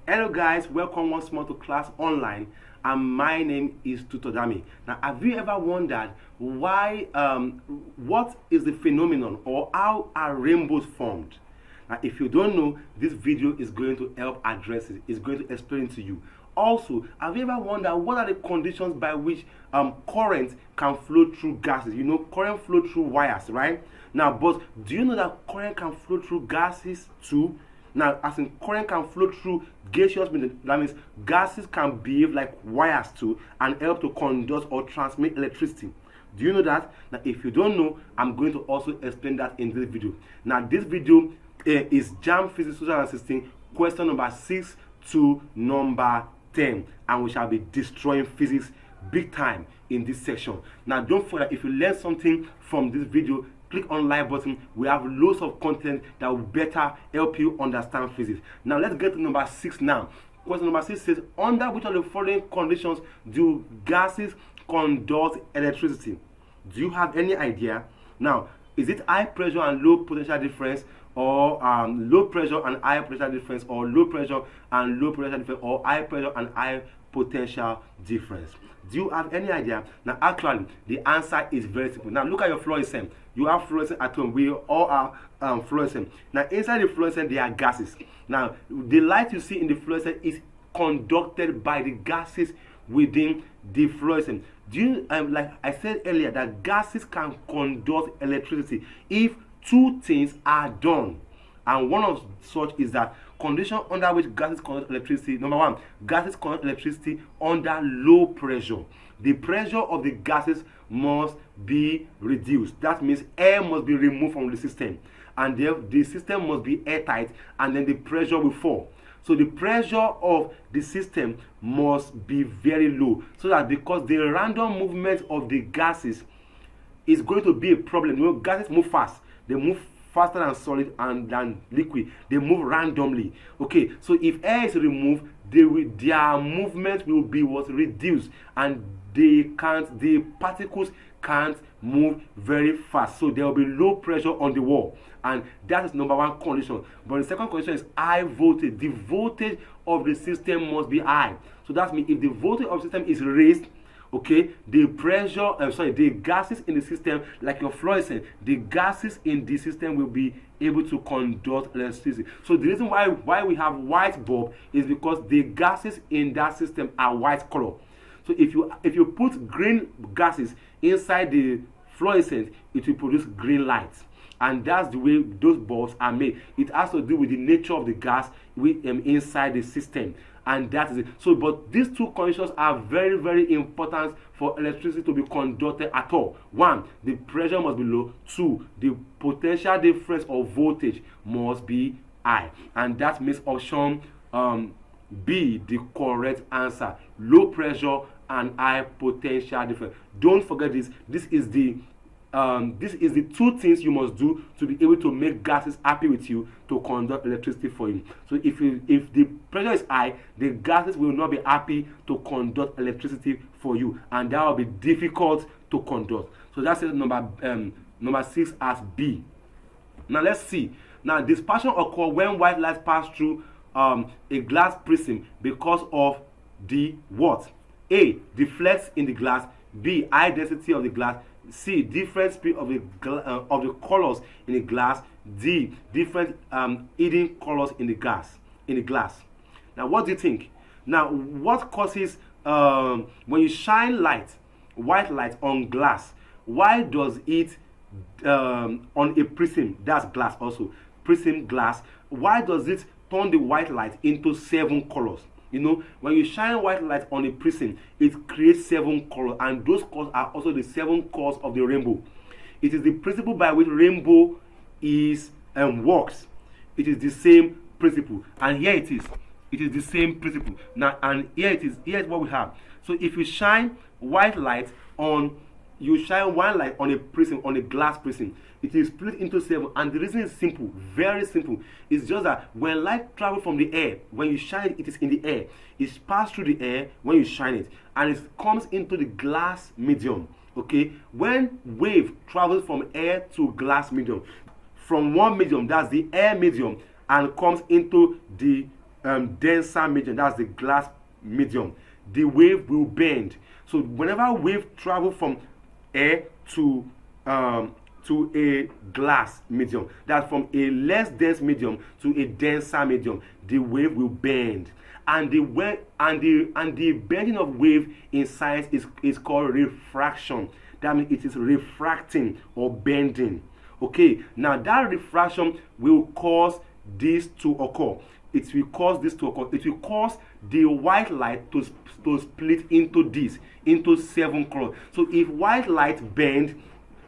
Hello guys, welcome once more to class online, and my name is Tutor Dami. Now, have you ever wondered why, what is the phenomenon or how are rainbows formed? Now, if you don't know, this video is going to help address it. It's going to explain to you. Also, have you ever wondered what are the conditions by which current can flow through gases? You know, current flow through wires, right? Now, but do you know that current can flow through gases too? Now, as in current can flow through gaseous medium, that means gases can behave like wires too and help to conduct or transmit electricity. Do you know that? Now, if you don't know, I'm going to also explain that in this video. Now, this video is Jamb Physics 2016, question number 6 to number 10, and we shall be destroying physics big time in this section. Now, don't forget, if you learn something from this video, click on like button. We have loads of content that will better help you understand physics. Now let's get to number 6 now. Question number 6 says, under which of the following conditions do gases conduct electricity? Do you have any idea? Now, is it high pressure and low potential difference, or low pressure and high potential difference, or low pressure and low potential difference, or high pressure and high potential difference? Do you have any idea? Now, actually, the answer is very simple. Now, look at your fluorescent. You have fluorescent at home. We all are fluorescent. Now, inside the fluorescent, there are gases. Now, the light you see in the fluorescent is conducted by the gases within the fluorescent. Do you, like I said earlier, that gases can conduct electricity if two things are done. And one of such is that condition under which gases conduct electricity. Number one, gases conduct electricity under low pressure. The pressure of the gases must be reduced. That means air must be removed from the system, and the system must be airtight, and then the pressure will fall. So the pressure of the system must be very low, so that because the random movement of the gases is going to be a problem. You know, gases move fast. They move faster than solid and than liquid. They move randomly. Okay, so if air is removed, their movement will be reduced, and the particles can't move very fast. So there will be low pressure on the wall, and that is number one condition. But the second condition is high voltage. The voltage of the system must be high. So that means if the voltage of the system is raised, okay, the gases in the system, like your fluorescent, the gases in the system will be able to conduct electricity. So the reason why we have white bulb is because the gases in that system are white color. So if you put green gases inside the fluorescent, it will produce green light. And that's the way those bulbs are made. It has to do with the nature of the gas inside the system. And that is it. So, but these two conditions are very, very important for electricity to be conducted at all. One, the pressure must be low. Two, the potential difference of voltage must be high. And that makes option B the correct answer. Low pressure and high potential difference. Don't forget this. This is the two things you must do to be able to make gases happy with you to conduct electricity for you. So if the pressure is high, the gases will not be happy to conduct electricity for you, and that will be difficult to conduct. So that's number 6 as B. Now let's see. Now, dispersion occurs when white light pass through a glass prism because of the what? A, deflects in the glass. B, high density of the glass. C, different speed of the colors in the glass. D, different hidden colors in the glass. Now, what do you think? Now, what causes when you shine white light on glass? Why does it on a prism? That's glass also. Prism glass. Why does it turn the white light into 7 colors? You know, when you shine white light on a prism, it creates 7 colors, and those colors are also the 7 colors of the rainbow. It is the principle by which rainbow is works. It is the same principle, and here it is. It is the same principle. Now, and here it is. Here is what we have. So if you shine white light on a prism, on a glass prism, it is split into 7, and the reason is simple, very simple. It's just that when light travels from the air, when you shine it, it is in the air. It's passed through the air when you shine it, and it comes into the glass medium. Okay, when wave travels from air to glass medium, from one medium, that's the air medium, and comes into the denser medium, that's the glass medium, the wave will bend. So whenever wave travel from air to a glass medium, that's from a less dense medium to a denser medium, the wave will bend. And the bending of wave in science is called refraction. That means it is refracting or bending. Okay, now that refraction will cause this to occur. It will cause this to occur. It will cause the white light to split into 7 colors. So if white light bend,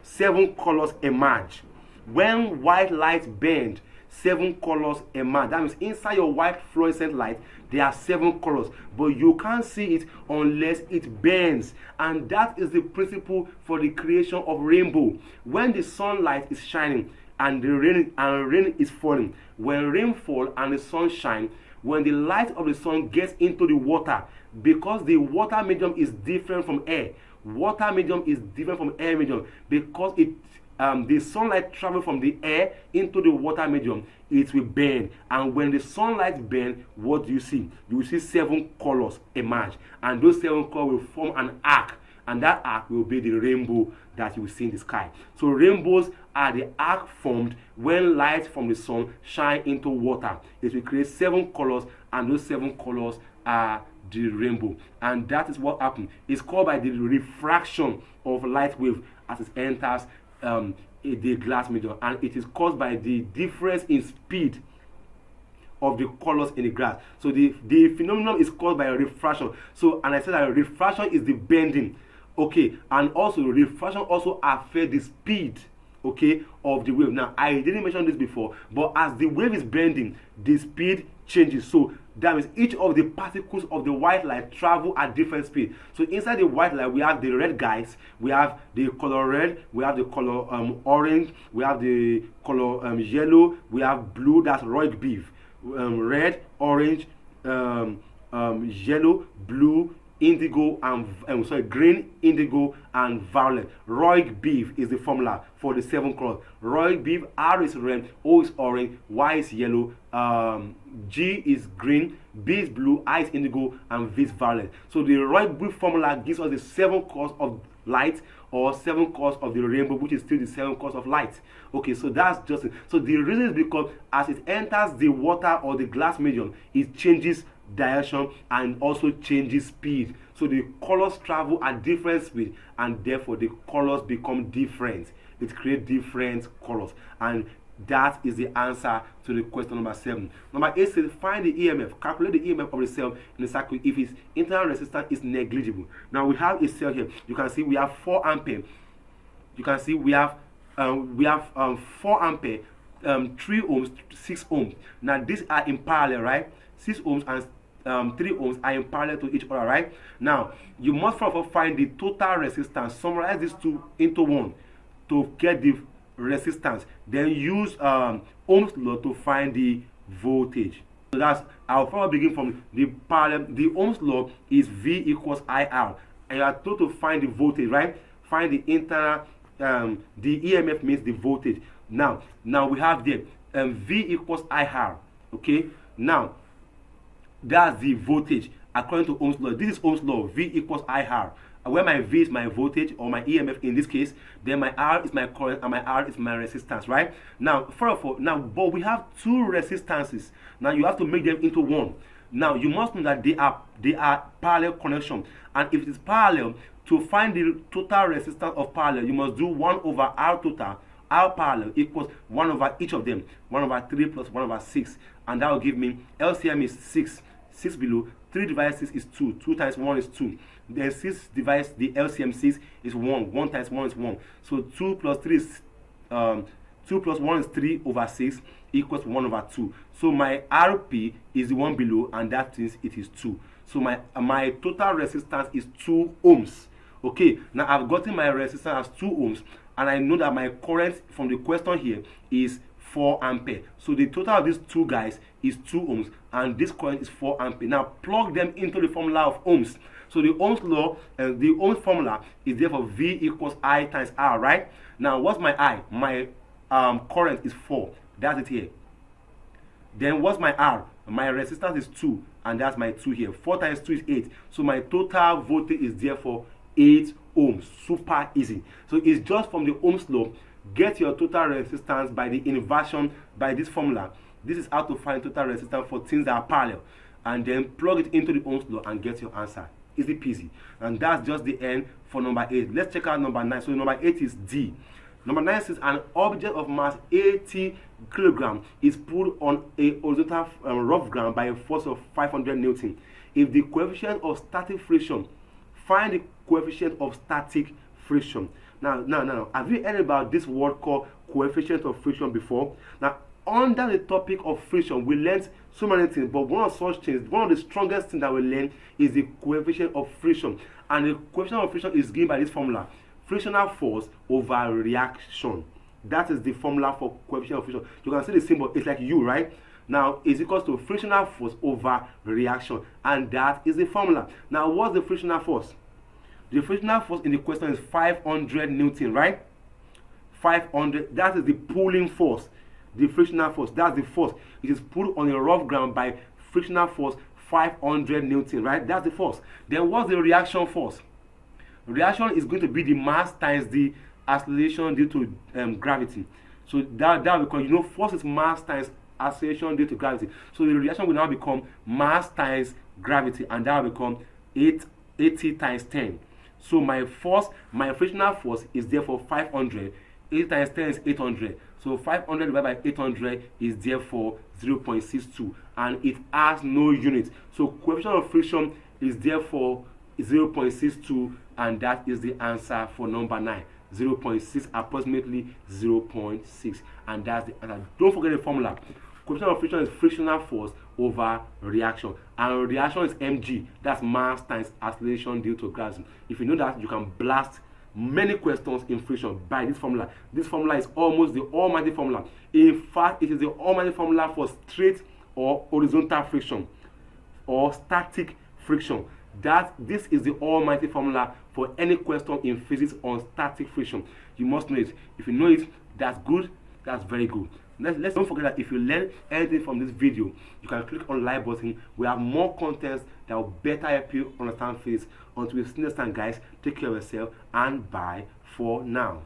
7 colors emerge. When white light bend, 7 colors emerge. That means inside your white fluorescent light, there are 7 colors, but you can't see it unless it bends. And that is the principle for the creation of rainbow. When the sunlight is shining and the rain is falling, when rain falls and the sun shines, when the light of the sun gets into the water, because the water medium is different from air. Water medium is different from air medium because the sunlight travels from the air into the water medium. It will bend, and when the sunlight bends, what do you see? You will see 7 colors emerge, and those 7 colors will form an arc, and that arc will be the rainbow that you will see in the sky. So rainbows are the arc formed when light from the sun shine into water. It will create 7 colors, and those 7 colors are the rainbow. And that is what happens. It's called by the refraction of light wave as it enters the glass medium, and it is caused by the difference in speed of the colors in the glass. So the phenomenon is caused by a refraction. So, and I said that refraction is the bending. Okay, and also refraction also affects the speed, okay, of the wave. Now I didn't mention this before, but as the wave is bending, the speed changes. So that means each of the particles of the white light travel at different speed. So inside the white light, we have the red guys, we have the color red, we have the color orange, we have the color yellow, we have blue, that's Roig beef, red, orange, yellow, blue, indigo, and green, indigo, and violet. Roig beef is the formula for the 7 colors. Roig beef, R is red, O is orange, Y is yellow, G is green, B is blue, I is indigo, and V is violet. So the Roig beef formula gives us the 7 colors of light, or 7 colors of the rainbow, which is still the 7 colors of light. Okay, so that's just it. So the reason is because as it enters the water or the glass medium, it changes direction and also changes speed. So the colors travel at different speed, and therefore the colors become different. It creates different colors, and that is the answer to the question number 7. Number 8 says find the e.m.f. Calculate the e.m.f. of the cell in the circuit if its internal resistance is negligible. Now we have a cell here. You can see we have 4 ampere. You can see we have 4 ampere, 3 ohms, 6 ohms. Now these are in parallel, right? 6 ohms and 3 ohms are in parallel to each other, right? Now you must first of all find the total resistance. Summarize these two into one to get the resistance. Then use Ohm's law to find the voltage. So that's, I'll probably begin from the parallel. The Ohm's law is V equals IR, and you are told to find the voltage, right? Find the internal. The e.m.f. means the voltage. Now we have there V equals IR. Okay. Now that's the voltage according to Ohm's law. This is Ohm's law. V equals IR. Where my V is my voltage, or my e.m.f. in this case, then my R is my current, and my R is my resistance, right? Now, but we have 2 resistances. Now you have to make them into one. Now you must know that they are parallel connection, and if it is parallel, to find the total resistance of parallel, you must do 1 over R total. R parallel equals 1 over each of them. 1 over 3 plus 1 over 6, and that will give me LCM is 6. 6 below. 3 divided 6 is 2. 2 times 1 is 2. Then 6 divides the LCM 6 is 1. 1 times 1 is 1. So 2 plus 3 is 2 plus 1 is 3 over 6 equals 1 over 2. So my RP is the one below, and that means it is 2. So my total resistance is 2 ohms. Okay, now I've gotten my resistance as 2 ohms, and I know that my current from the question here is 4 ampere. So the total of these 2 guys is 2 ohms, and this current is 4 ampere. Now plug them into the formula of ohms. So the Ohm's law, the Ohm's formula is therefore V equals I times R, right? Now what's my I? My current is 4. That's it here. Then what's my R? My resistance is 2, and that's my 2 here. 4 times 2 is 8. So my total voltage is therefore 8 ohms. Super easy. So it's just from the Ohm's law. Get your total resistance by the inversion by this formula. This is how to find total resistance for things that are parallel. And then plug it into the Ohm's law and get your answer. Easy peasy. And that's just the end for number 8. Let's check out number 9. So number 8 is D. Number 9 says an object of mass 80 kg is put on a horizontal rough ground by a force of 500 Newton. If the coefficient of static friction, find the coefficient of static friction. Now, have you heard about this word called coefficient of friction before? Now, under the topic of friction, we learned so many things, but one of such things, one of the strongest things that we learn is the coefficient of friction. And the coefficient of friction is given by this formula: frictional force over reaction. That is the formula for coefficient of friction. You can see the symbol, it's like U, right? Now, is equals to frictional force over reaction, and that is the formula. Now, what's the frictional force? The frictional force in the question is 500 Newton, right? 500, that is the pulling force. The frictional force, that's the force. It is pulled on a rough ground by frictional force 500 Newton, right? That's the force. Then what's the reaction force? Reaction is going to be the mass times the acceleration due to gravity. So that because you know force is mass times acceleration due to gravity. So the reaction will now become mass times gravity, and that will become 80 times 10. So my force, my frictional force is therefore 500. 8 times 10 is 800. So 500 divided by 800 is therefore 0.62, and it has no unit. So coefficient of friction is therefore 0.62, and that is the answer for number 9. 0.6, approximately 0.6, and that's the answer. Don't forget the formula. Coefficient of friction is frictional force over reaction, and reaction is mg. That's mass times acceleration due to gravity. If you know that, you can blast many questions in friction by this formula. This formula is almost the almighty formula. In fact, it is the almighty formula for straight or horizontal friction or static friction. That this is the almighty formula for any question in physics on static friction. You must know it. If you know it, that's good. That's very good. Let's don't forget that if you learn anything from this video, you can click on the like button. We have more contents that will better help you understand physics. Until we see next time, guys, take care of yourself and bye for now.